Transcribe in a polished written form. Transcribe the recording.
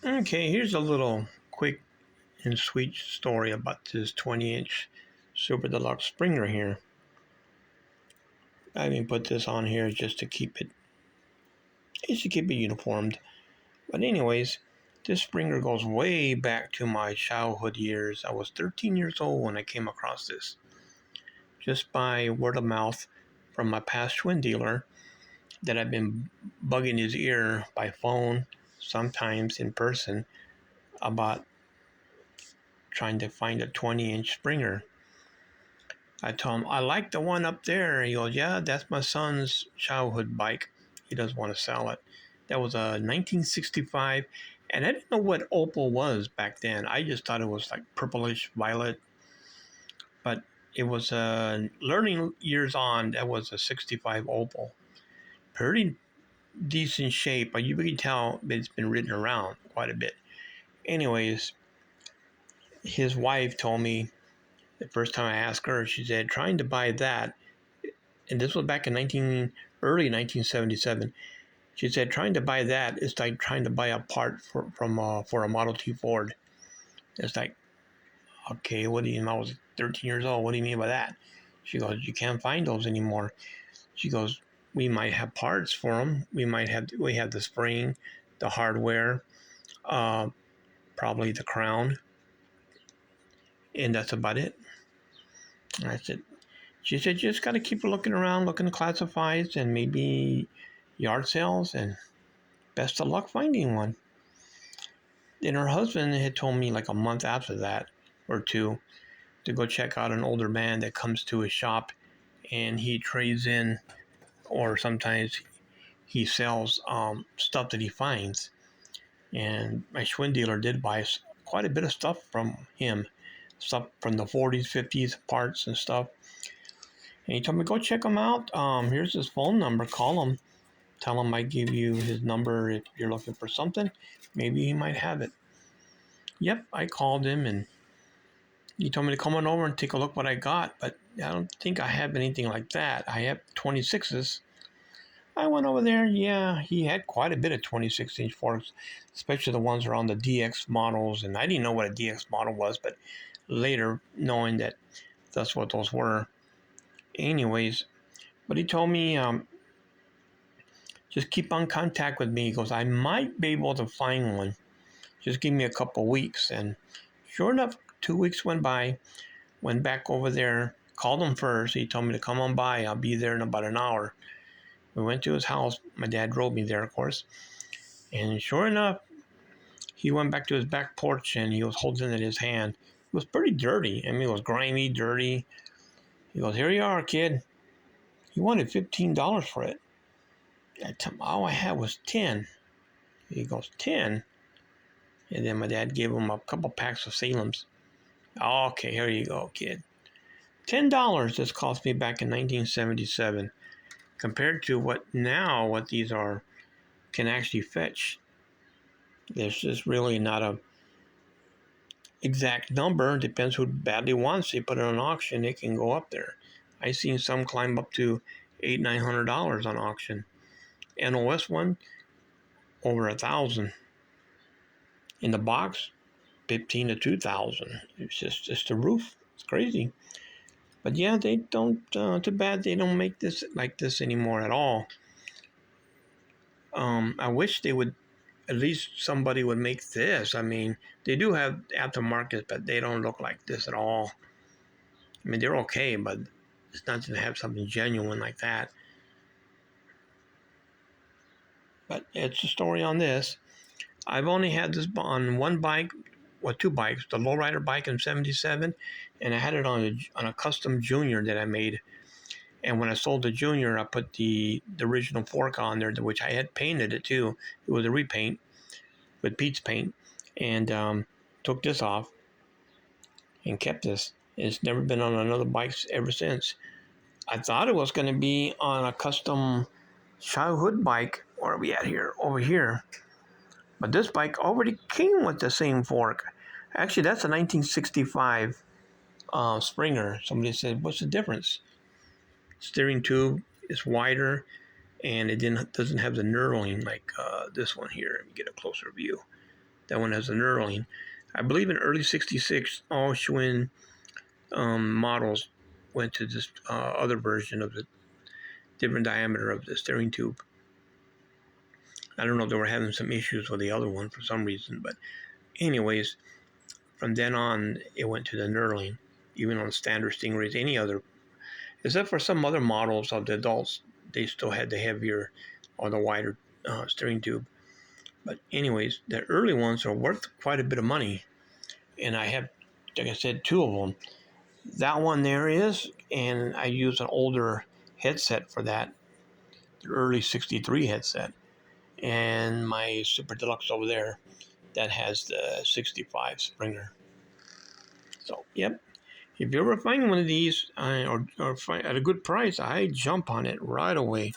Okay, here's a little quick and sweet story about this 20-inch Super Deluxe Springer here. I even put this on here just to keep it uniformed. But anyways, this Springer goes way back to my childhood years. I was 13 years old when I came across this, just by word of mouth from my past Schwinn dealer that I've been bugging his ear by phone, sometimes in person, about trying to find a 20-inch Springer. I told him, I like the one up there. He goes, yeah, that's my son's childhood bike. He doesn't want to sell it. That was a 1965, and I didn't know what Opal was back then. I just thought it was like purplish violet, but it was learning years on. That was a 65 Opal. Pretty decent shape, but you can tell that it's been ridden around quite a bit. Anyways, his wife told me the first time I asked her, she said, trying to buy that, and this was back in early 1977. She said, trying to buy that is like trying to buy a part for a Model T Ford. It's like, okay, what do you mean? I was 13 years old. What do you mean by that? She goes, you can't find those anymore. She goes, we might have parts for them. We have the spring, the hardware, uh, probably the crown, and that's about it. And I said, she said, you just got to keep looking around, looking at classifieds and maybe yard sales, and best of luck finding one. Then her husband had told me like a month after that or two to go check out an older man that comes to his shop, and he trades in, or sometimes he sells stuff that he finds. And my Schwinn dealer did buy quite a bit of stuff from him, stuff from the 40s, 50s, parts and stuff. And he told me, go check him out. Here's his phone number. Call him. Tell him I give you his number if you're looking for something. Maybe he might have it. Yep, I called him and he told me to come on over and take a look what I got, but I don't think I have anything like that. I have 26s. I went over there. Yeah, he had quite a bit of 26-inch forks, especially the ones around the DX models. And I didn't know what a DX model was, but later knowing that that's what those were. Anyways, but he told me, just keep on contact with me. He goes, I might be able to find one. Just give me a couple weeks. And sure enough, 2 weeks went by. Went back over there, called him first. He told me to come on by. I'll be there in about an hour. We went to his house. My dad drove me there, of course. And sure enough, he went back to his back porch and he was holding it in his hand. It was pretty dirty. I mean, it was grimy, dirty. He goes, here you are, kid. He wanted $15 for it. I told him all I had was 10. He goes, 10? And then my dad gave him a couple packs of Salem's. Okay, here you go, kid. $10 this cost me back in 1977. Compared to what these are can actually fetch. There's just really not a exact number. Depends who badly wants it. Put it on auction, it can go up there. I've seen some climb up to $800-900 on auction. NOS one over $1,000. In the box, 15 to 2,000. It's just the roof. It's crazy. But yeah, they don't. Too bad they don't make this like this anymore at all. I wish they would. At least somebody would make this. I mean, they do have aftermarket, but they don't look like this at all. I mean, they're okay, but it's not to have something genuine like that. But it's a story on this. I've only had this on one bike, well, two bikes, the lowrider bike in '77, and I had it on a custom Junior that I made. And when I sold the Junior, I put the original fork on there, which I had painted it too. It was a repaint with Pete's paint, and took this off and kept this. It's never been on another bike ever since. I thought it was going to be on a custom childhood bike. Where are we at here? Over here. But this bike already came with the same fork. Actually, that's a 1965 Springer. Somebody said, what's the difference? Steering tube is wider, and it doesn't have the knurling like this one here. Let me get a closer view. That one has a knurling. I believe in early '66, all Schwinn models went to this other version of the different diameter of the steering tube. I don't know if they were having some issues with the other one for some reason, but anyways, from then on, it went to the knurling, even on standard Stingrays, any other, except for some other models of the adults, they still had the heavier or the wider steering tube. But anyways, the early ones are worth quite a bit of money, and I have, like I said, two of them. That one there is, and I use an older headset for that, the early '63 headset, and my Super Deluxe over there that has the '65 Springer. So, yep. If you ever find one of these or find at a good price, I jump on it right away.